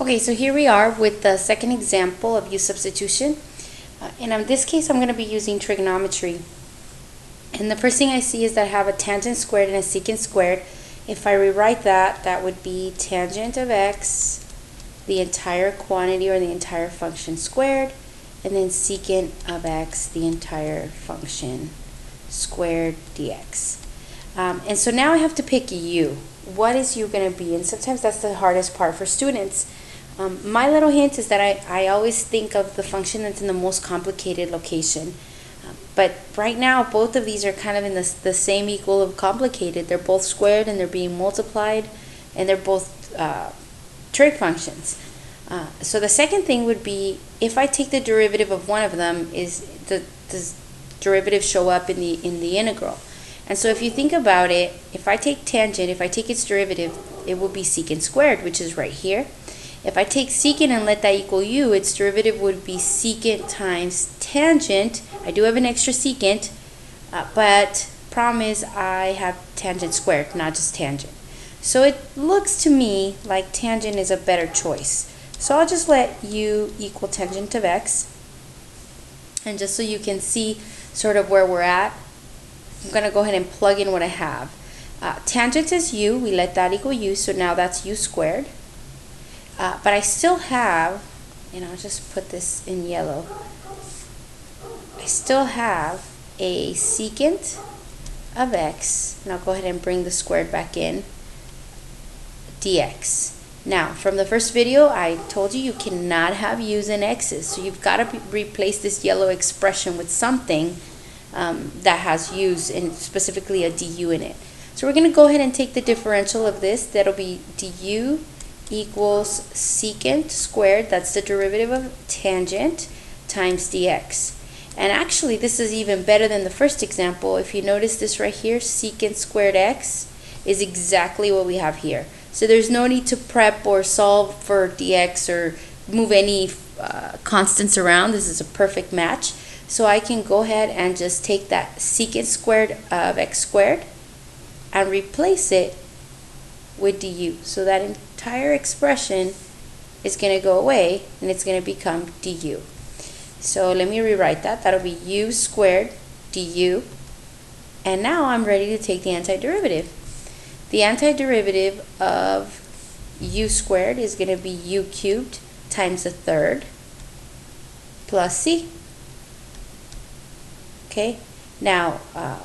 Okay, so here we are with the second example of USubstitution. And in this case, I'm going to be using trigonometry. And the first thing I see is that I have a tangent squared and a secant squared. If I rewrite that, that would be tangent of x, the entire quantity or the entire function squared, and then secant of x, the entire function squared dx. And so now I have to pick u. What is u going to be? And sometimes that's the hardest part for students. My little hint is that I always think of the function that's in the most complicated location. But right now, both of these are kind of in the same equal of complicated. They're both squared and they're being multiplied, and they're both trig functions. So the second thing would be, if I take the derivative of one of them, is the derivative show up in the integral. And so if you think about it, if I take tangent, if I take its derivative, it will be secant squared, which is right here. If I take secant and let that equal u, its derivative would be secant times tangent. I do have an extra secant, but problem is I have tangent squared, not just tangent. So it looks to me like tangent is a better choice. So I'll just let u equal tangent of x. And just so you can see sort of where we're at, I'm going to go ahead and plug in what I have. Tangent is u, we let that equal u, so now that's u squared. But I still have, and I'll just put this in yellow, I still have a secant of x, and I'll go ahead and bring the squared back in, dx. Now, from the first video, I told you cannot have u's and x's, so you've got to replace this yellow expression with something that has u's, and specifically a du in it. So we're going to go ahead and take the differential of this. That'll be du equals secant squared, that's the derivative of tangent, times dx. And actually this is even better than the first example. If you notice this right here, secant squared x is exactly what we have here. So there's no need to prep or solve for dx or move any constants around. This is a perfect match. So I can go ahead and just take that secant squared of x squared and replace it with du. So that entire expression is going to go away and it's going to become du. So let me rewrite that. That'll be u squared du. And now I'm ready to take the antiderivative. The antiderivative of u squared is going to be u cubed times a third plus c. Okay, now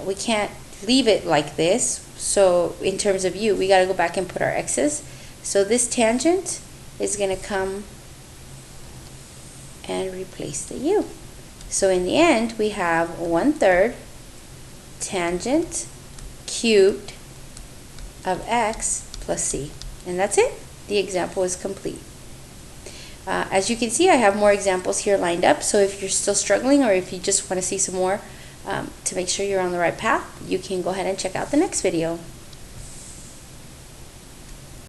we can't leave it like this. So in terms of u, we got to go back and put our x's. So this tangent is going to come and replace the u. So in the end, we have 1/3 tangent cubed of x plus c. And that's it. The example is complete. As you can see, I have more examples here lined up. So if you're still struggling, or if you just want to see some more to make sure you're on the right path, you can go ahead and check out the next video.